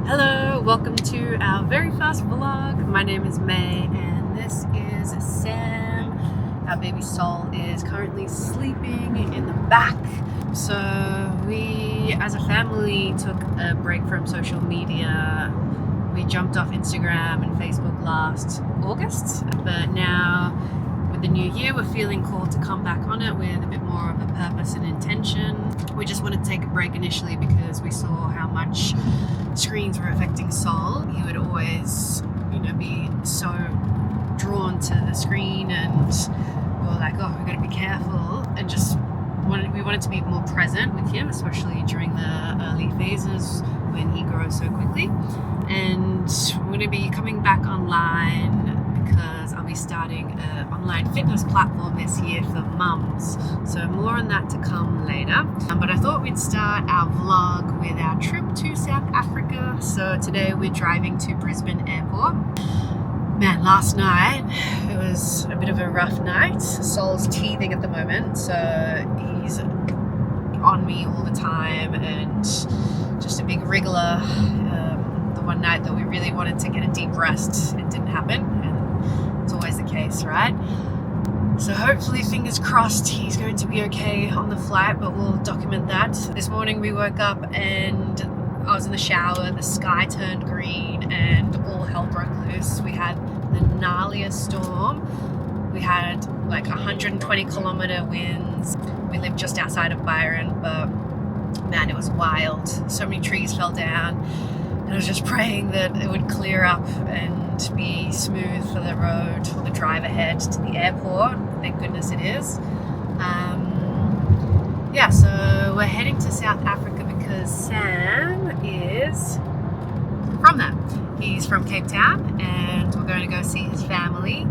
Hello, welcome to our very first vlog. My name is May and this is Sam. Our baby Sol is currently sleeping in the back. So we as a family took a break from social media. We jumped off Instagram and Facebook last August, but now with the new year we're feeling called to come back on it with a bit more of a purpose and intention. We just wanted to take a break initially because we saw how much screens were affecting Sol. He would always, be so drawn to the screen, and we were like, oh, we've got to be careful, and we wanted to be more present with him, especially during the early phases when he grows so quickly. And we're going to be coming back online because I'll be starting an online fitness platform this year for mums. So more on that to come later. But I thought we'd start our vlog with our trip to South Africa. So today we're driving to Brisbane Airport. Man, last night it was a bit of a rough night. Sol's teething at the moment, so he's on me all the time and just a big wriggler. The one night that we really wanted to get a deep rest, it didn't happen, and it's always the case, right? So hopefully, fingers crossed, he's going to be okay on the flight, but we'll document that. This morning we woke up and I was in the shower, the sky turned green and all hell broke loose. We had the gnarliest storm. We had like 120 kilometer winds. We live just outside of Byron, but man, it was wild. So many trees fell down. And I was just praying that it would clear up and be smooth for the road or the drive ahead to the airport. Thank goodness it is. So we're heading to South Africa because Sam is from there. He's from Cape Town and we're going to go see his family.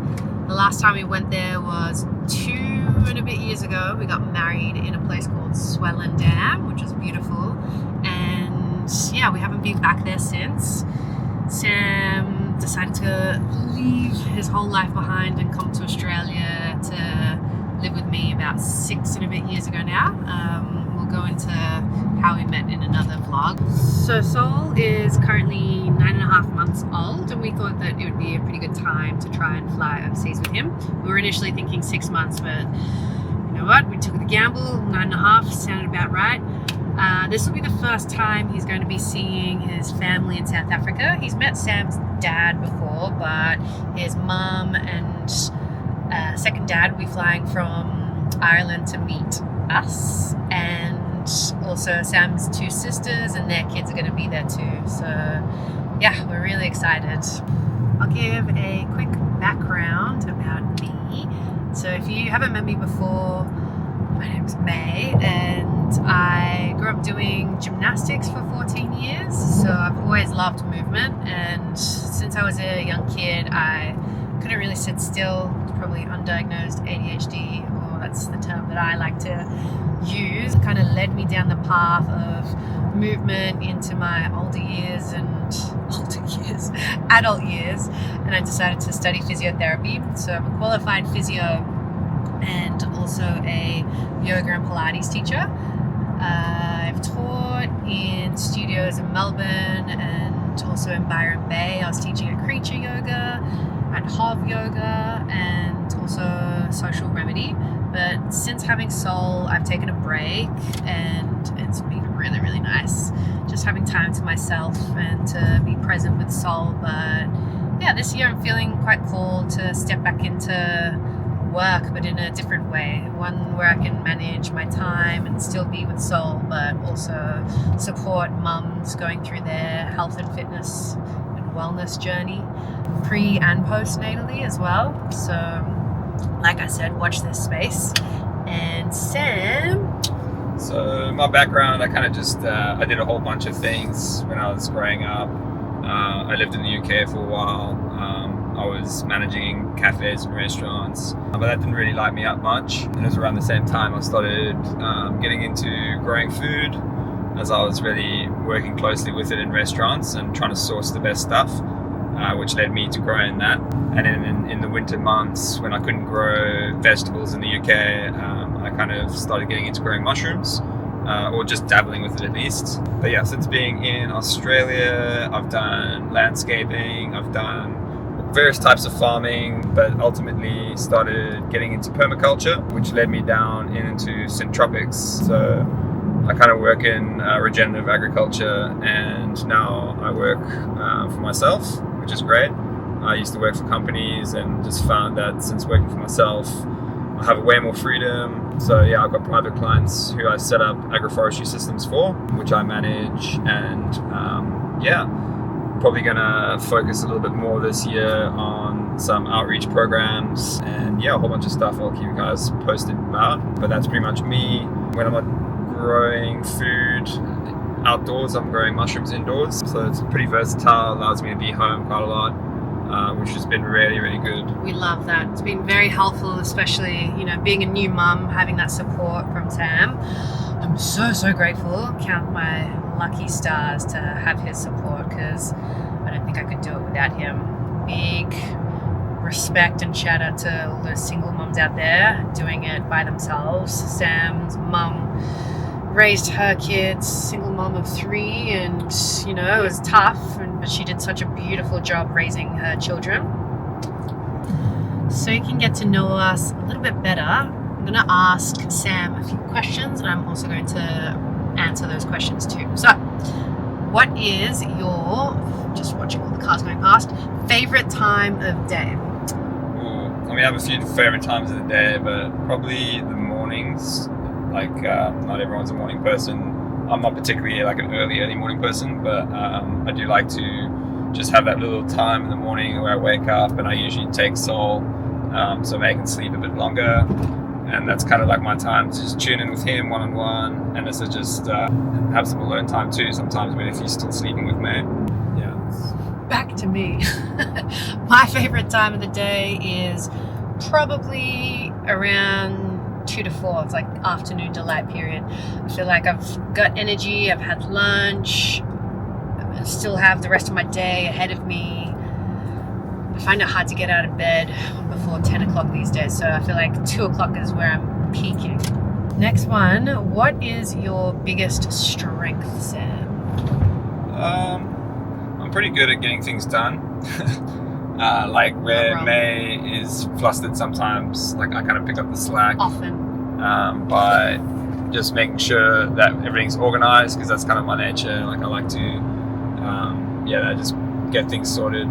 The last time we went there was 2 and a bit years ago. We got married in a place called Swellendam, which was beautiful. And yeah, we haven't been back there since. Sam decided to leave his whole life behind and come to Australia to live with me about 6 and a bit years ago now. We'll go into how we met in another vlog. So Sol is currently 9.5 months old, and we thought that it would be a pretty good time to try and fly overseas with him. We were initially thinking 6 months, but you know what? We took the gamble. 9.5 sounded about right. This will be the first time he's going to be seeing his family in South Africa. He's met Sam's dad before, but his mum and second dad will be flying from Ireland to meet us, and also Sam's 2 sisters and their kids are going to be there too. So yeah, we're really excited. I'll give a quick background about me. So if you haven't met me before, my name's May and I grew up doing gymnastics for 14 years. So I've always loved movement, and since I was a young kid I couldn't really sit still. It's probably undiagnosed ADHD, or that's the term that I like to use. It kind of led me down the path of movement into my adult years, and I decided to study physiotherapy. So I'm a qualified physio and also a yoga and Pilates teacher. I've taught in studios in Melbourne and also in Byron Bay. I was teaching at Creature Yoga, at Hov Yoga, and also Social Remedy. But since having Sol, I've taken a break and it's been really, really nice. Just having time to myself and to be present with Sol. But yeah, this year I'm feeling quite called to step back into work, but in a different way. One where I can manage my time and still be with Sol, but also support mums going through their health and fitness and wellness journey, pre and postnatally as well. So like I said, watch this space. And Sam? So my background, I kind of just, I did a whole bunch of things when I was growing up. I lived in the UK for a while. I was managing cafes and restaurants, but that didn't really light me up much. And it was around the same time I started getting into growing food, as I was really working closely with it in restaurants and trying to source the best stuff, which led me to growing that. And then in the winter months when I couldn't grow vegetables in the UK, I kind of started getting into growing mushrooms. or just dabbling with it at least. But yeah, since being in Australia, I've done landscaping, I've done various types of farming, but ultimately started getting into permaculture, which led me down into syntropics. So I kind of work in regenerative agriculture, and now I work for myself, which is great. I used to work for companies and just found that since working for myself, I have way more freedom. So yeah, I've got private clients who I set up agroforestry systems for, which I manage, and probably gonna focus a little bit more this year on some outreach programs, and a whole bunch of stuff I'll keep you guys posted about. But that's pretty much me. When I'm not growing food outdoors, I'm growing mushrooms indoors. So it's pretty versatile, allows me to be home quite a lot, which has been really, really good. We love that. It's been very helpful, especially, being a new mum, having that support from Sam. I'm so grateful. Count my lucky stars to have his support, because I don't think I could do it without him. Big respect and shout out to all those single mums out there doing it by themselves. Sam's mum raised her kids, single mom of 3, and it was tough, but she did such a beautiful job raising her children. So you can get to know us a little bit better. I'm going to ask Sam a few questions, and I'm also going to answer those questions too. So, what is your, just watching all the cars going past, favorite time of day? I have a few favorite times of the day, but probably the mornings. Not everyone's a morning person. I'm not particularly like an early morning person, but I do like to just have that little time in the morning where I wake up, and I usually take Sol, so I can sleep a bit longer. And that's kind of like my time to just tune in with him one-on-one, and also just have some alone time too sometimes if he's still sleeping with me. Back to me. My favorite time of the day is probably around 2 to 4. It's like afternoon delight period. I feel like I've got energy, I've had lunch, I still have the rest of my day ahead of me. I find it hard to get out of bed before 10 o'clock these days, so I feel like 2 o'clock is where I'm peaking. Next one, what is your biggest strength, Sam? I'm pretty good at getting things done. Where May is flustered sometimes, I kind of pick up the slack. Often. By just making sure that everything's organized, because that's kind of my nature. I like to, just get things sorted.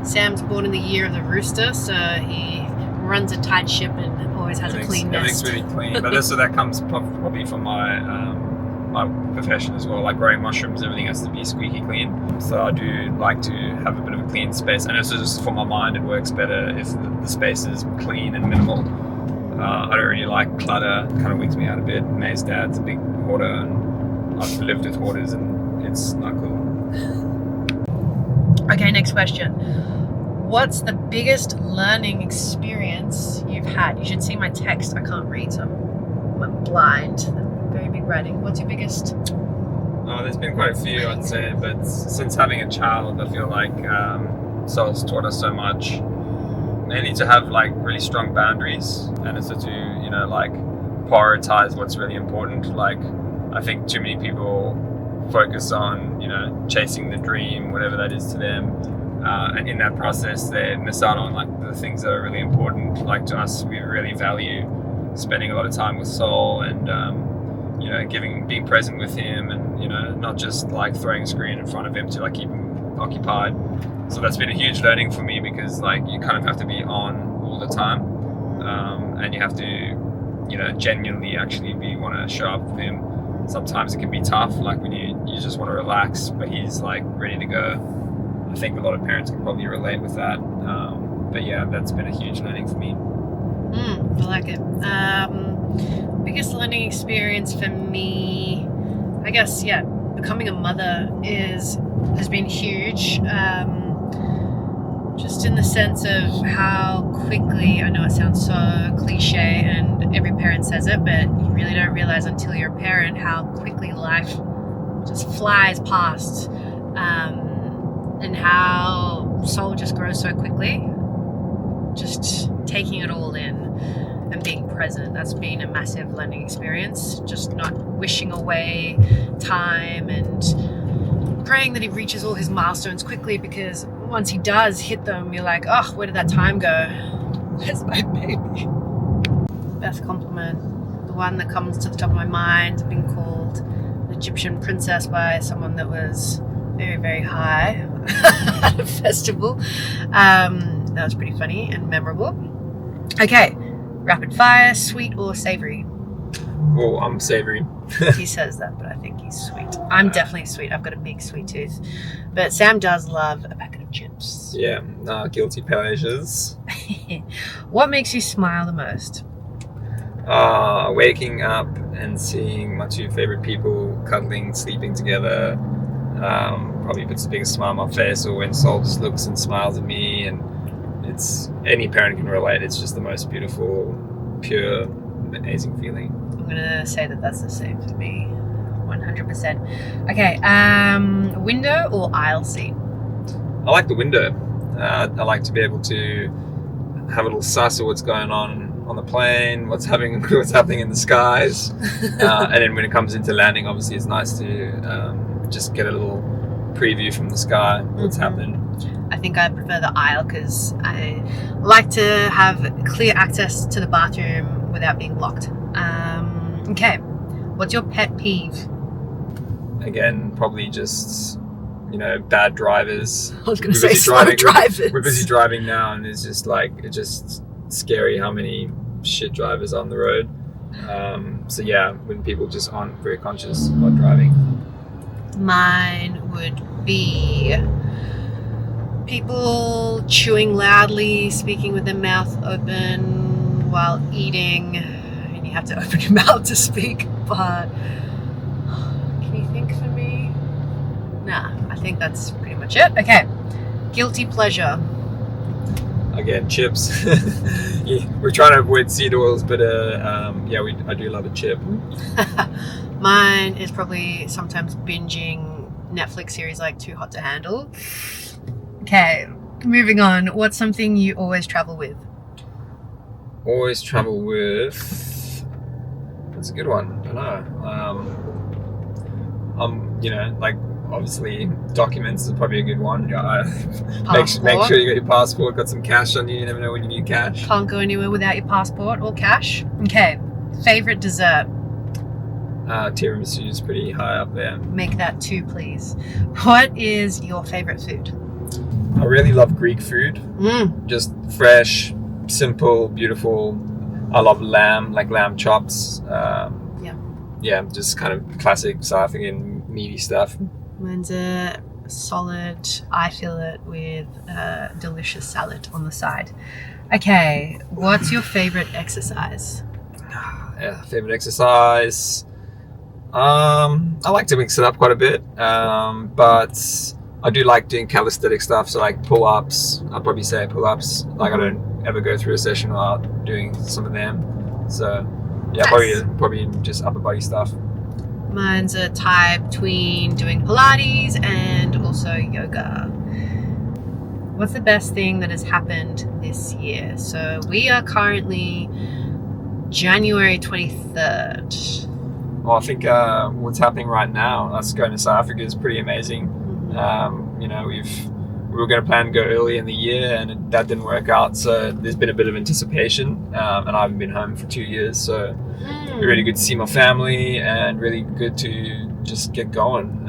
Sam's born in the year of the rooster, so he runs a tight ship and always has a clean nest. Everything's really clean, but that comes probably from my profession as well. Like growing mushrooms, everything has to be squeaky clean. So I do like to have a bit of a clean space, and also just for my mind, it works better if the space is clean and minimal. I don't really like clutter. It kind of wigs me out a bit. May's dad's a big hoarder, and I've lived with hoarders, and it's not cool. Okay, next question. What's the biggest learning experience you've had? You should see my text. I can't read, so I'm blind. Very big writing. What's your biggest? Oh, there's been quite a few, I'd say, but since having a child, I feel like Sol's taught us so much. Mainly to have really strong boundaries, and also to prioritize what's really important. I think too many people focus on chasing the dream, whatever that is to them, and in that process they miss out on the things that are really important. To us, we really value spending a lot of time with Sol, and being present with him, and not just throwing a screen in front of him to keep him occupied. So that's been a huge learning for me, because you kind of have to be on all the time, and you have to genuinely actually want to show up for him. Sometimes it can be tough, when you just want to relax, but he's ready to go. I think a lot of parents can probably relate with that. But yeah, that's been a huge learning for me. I like it. Biggest learning experience for me, I guess, becoming a mother has been huge. Just in the sense of how quickly, I know it sounds so cliche and every parent says it, but you really don't realize until you're a parent how quickly life just flies past, and how Sol just grows so quickly, just taking it all in. and being present. That's been a massive learning experience. Just not wishing away time and praying that he reaches all his milestones quickly, because once he does hit them, you're like, oh, where did that time go? Where's my baby? Best compliment, the one that comes to the top of my mind, being called an Egyptian princess by someone that was very, very high at a festival. That was pretty funny and memorable. Okay, rapid fire, sweet or savory? Oh, I'm savory. He says that, but I think he's sweet. I'm definitely sweet. I've got a big sweet tooth. But Sam does love a packet of chips. Yeah, guilty pleasures. What makes you smile the most? Waking up and seeing my two favorite people cuddling, sleeping together, probably puts the biggest smile on my face. Or when Sol just looks and smiles at me, and it's any parent can relate. It's just the most beautiful, pure, amazing feeling. I'm gonna say that that's the same for me, 100%. Okay, window or aisle seat? I like the window. I like to be able to have a little suss of what's going on the plane, what's happening in the skies, and then when it comes into landing, obviously it's nice to just get a little preview from the sky what's happening. I think I prefer the aisle because I like to have clear access to the bathroom without being locked. Okay, what's your pet peeve? Again, probably just bad drivers. I was going to say slow drivers. We're busy driving now, and it's just scary how many shit drivers on the road. So yeah, when people just aren't very conscious about driving. Mine would be people chewing loudly, speaking with their mouth open while eating. I mean, you have to open your mouth to speak, but can you think for me? Nah, I think that's pretty much it. Okay, guilty pleasure. Again, chips. Yeah, we're trying to avoid seed oils, but I do love a chip. Mine is probably sometimes binging Netflix series like Too Hot to Handle. Okay, moving on. What's something you always travel with? Always travel with. That's a good one. I don't know. Obviously documents is probably a good one. Make sure you got your passport, got some cash on you. You never know when you need cash. Can't go anywhere without your passport or cash. Okay, favorite dessert? Tiramisu is pretty high up there. Make that 2, please. What is your favorite food? I really love Greek food. Just fresh, simple, beautiful. I love lamb, like lamb chops. Yeah, just kind of classic South African meaty stuff. Mine's a solid, I fill it with a delicious salad on the side. Okay, what's your favorite exercise? Yeah, favorite exercise. I like to mix it up quite a bit, but I do like doing calisthenic stuff. So like pull-ups, I'd probably say pull-ups. Like I don't ever go through a session without doing some of them. So yeah, nice. probably just upper body stuff. Mine's a tie between doing Pilates and also yoga. What's the best thing that has happened this year? So we are currently January 23rd. Well, I think what's happening right now, us going to South Africa is pretty amazing. We were going to plan to go early in the year, and that didn't work out. So there's been a bit of anticipation, and I haven't been home for 2 years. So really good to see my family, and really good to just get going.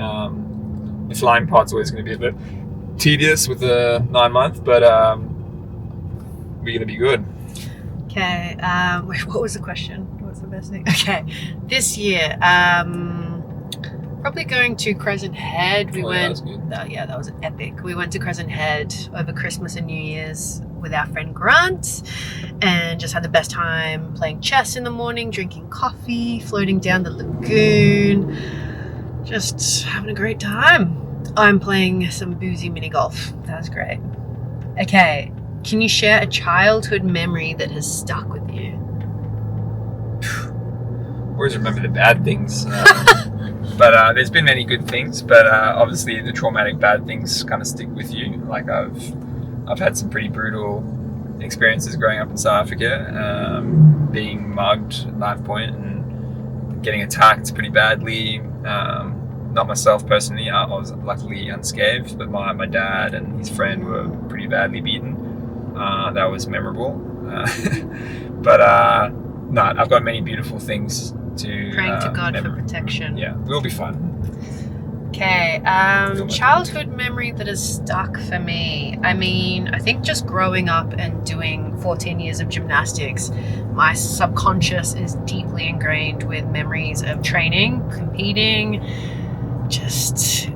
The flying part's always going to be a bit tedious with the 9-month, but we're going to be good. Okay. What was the question? What's the best thing? Okay. This year, probably going to Crescent Head. That was good. That was epic. We went to Crescent Head over Christmas and New Year's with our friend Grant, and just had the best time playing chess in the morning, drinking coffee, floating down the lagoon, just having a great time. I'm playing some boozy mini golf. That was great. Okay, can you share a childhood memory that has stuck with you? Always remember the bad things. But there's been many good things, but obviously the traumatic bad things kind of stick with you. Like I've had some pretty brutal experiences growing up in South Africa, being mugged at knife point and getting attacked pretty badly. Not myself personally, I was luckily unscathed, but my dad and his friend were pretty badly beaten. That was memorable. But no, I've got many beautiful things to Praying to God for protection. Yeah, will be fun. Okay, childhood memory that has stuck for me. I mean, I think just growing up and doing 14 years of gymnastics, my subconscious is deeply ingrained with memories of training, competing, just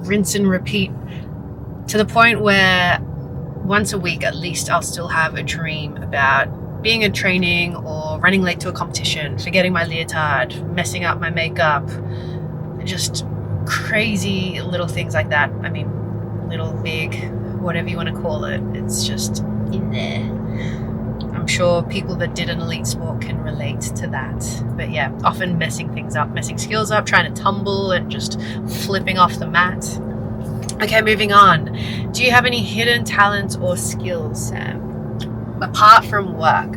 rinse and repeat, to the point where once a week at least I'll still have a dream about being in training or running late to a competition, forgetting my leotard, messing up my makeup, just crazy little things like that. I mean, little, big, whatever you want to call it, it's just in there. I'm sure people that did an elite sport can relate to that. But yeah, often messing things up, messing skills up, trying to tumble and just flipping off the mat. Okay, moving on. Do you have any hidden talents or skills, Sam, apart from work?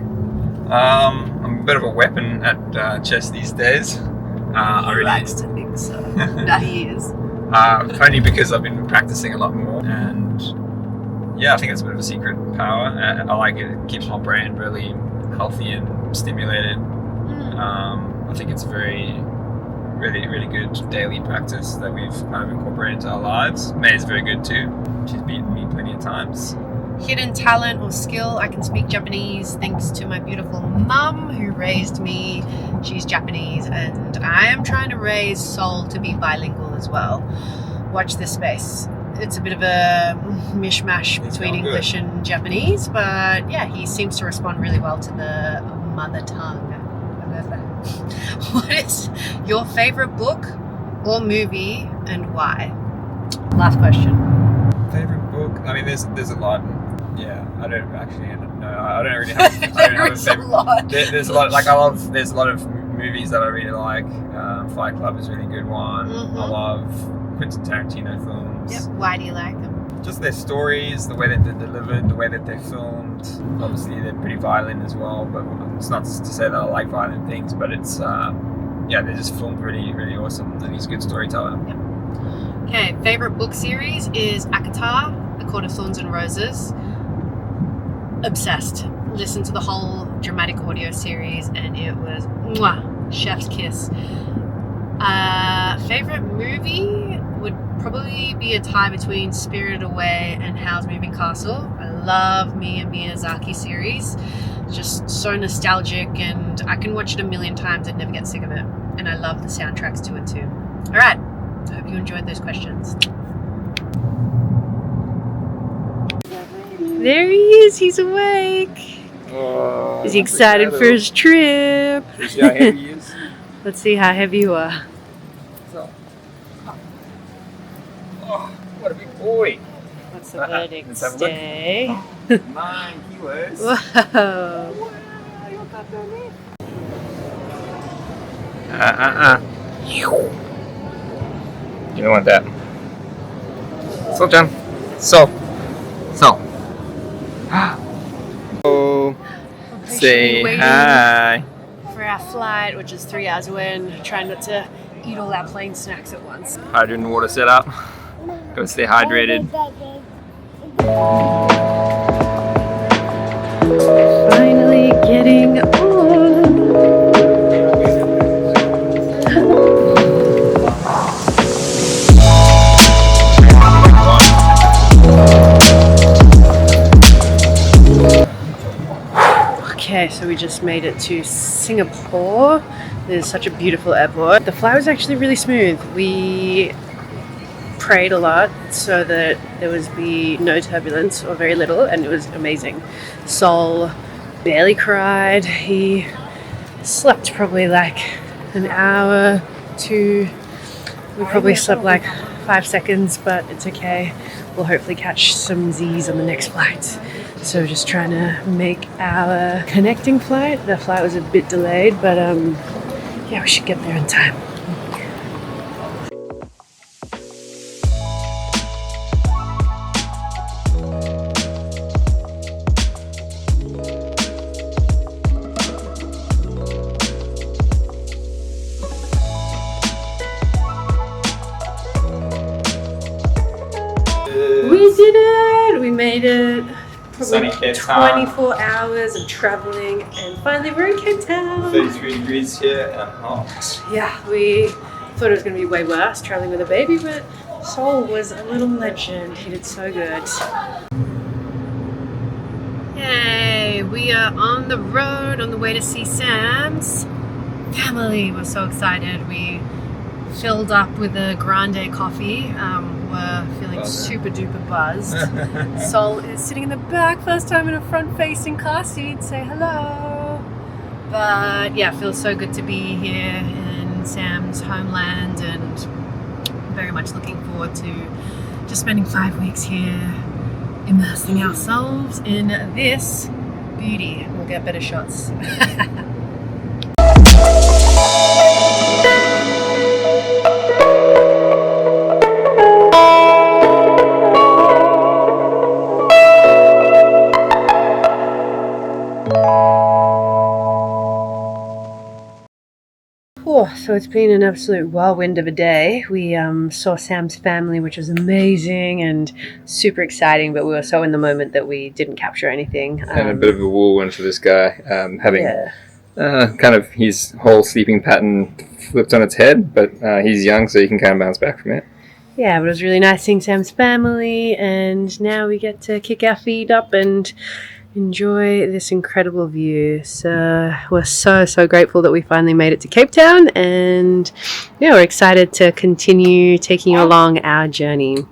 I'm a bit of a weapon at chess these days. I really likes to think so. That he is. Only because I've been practicing a lot more, and yeah, I think it's a bit of a secret power. I like it. It keeps my brain really healthy and stimulated. I think it's really good daily practice that we've kind of incorporated into our lives. May is very good too. She's beaten me plenty of times. Hidden talent or skill, I can speak Japanese thanks to my beautiful mum who raised me. She's Japanese, and I am trying to raise Sol to be bilingual as well. Watch this space. It's a bit of a mishmash between English and Japanese, but yeah, he seems to respond really well to the mother tongue. What is your favorite book or movie and why? Last question. Favorite book? I mean, there's a lot. Yeah, I don't actually know. I don't really have. I don't have a favorite. There's a lot. There's a lot of movies that I really like. Fight Club is a really good one. Mm-hmm. I love Quentin Tarantino films. Yep. Why do you like them? Just their stories, the way that they're delivered, the way that they're filmed. Obviously, they're pretty violent as well. But it's not to say that I like violent things, but it's they're just filmed really awesome, and he's a good storyteller. Yep. Okay, favorite book series is Akatar, The Court of Thorns and Roses. Obsessed. Listened to the whole dramatic audio series and it was mwah, chef's kiss. Favorite movie would probably be a tie between Spirited Away and Howl's Moving Castle. I love Miyazaki series. Just so nostalgic, and I can watch it a million times and never get sick of it. And I love the soundtracks to it too. All right. I hope you enjoyed those questions. There he is. He's awake. Oh, is he excited for his trip? See how heavy he is? Let's see how heavy you are. So. Oh, what a big boy. What's the verdict? Let's have a Stay. 9 kilos. Whoa. You don't want that. So, John. So. Oh. Say hi. For our flight, which is 3 hours away, and trying not to eat all our plane snacks at once. Hydrating water set up. Gotta stay hydrated. Finally getting on. Okay, so we just made it to Singapore. It is such a beautiful airport. The flight was actually really smooth. We prayed a lot so that there would be no turbulence or very little, and it was amazing. Sol barely cried. He slept probably like an hour, 2. We probably slept like 5 seconds, but it's okay. We'll hopefully catch some Z's on the next flight. So just trying to make our connecting flight. The flight was a bit delayed, but yeah, we should get there in time. We made it. Sunny Probably Cape Town. 24 hours of traveling, and finally we're in Cape Town. 33 degrees here and hot. Yeah, we thought it was going to be way worse traveling with a baby, but Sol was a little legend. He did so good. Yay, we are on the road on the way to see Sam's family. We're so excited. We filled up with a grande coffee. We're feeling super duper buzzed. Sol is sitting in the back, first time in a front facing car seat. Say hello. But yeah, feels so good to be here in Sam's homeland, and very much looking forward to just spending 5 weeks here, immersing ourselves in this beauty. We'll get better shots. So it's been an absolute whirlwind of a day. We saw Sam's family, which was amazing and super exciting, but we were so in the moment that we didn't capture anything. And a bit of a whirlwind for this guy, having kind of his whole sleeping pattern flipped on its head, but he's young, so he can kind of bounce back from it. Yeah, but it was really nice seeing Sam's family, and now we get to kick our feet up and enjoy this incredible view. So we're so grateful that we finally made it to Cape Town, and yeah, we're excited to continue taking you along our journey.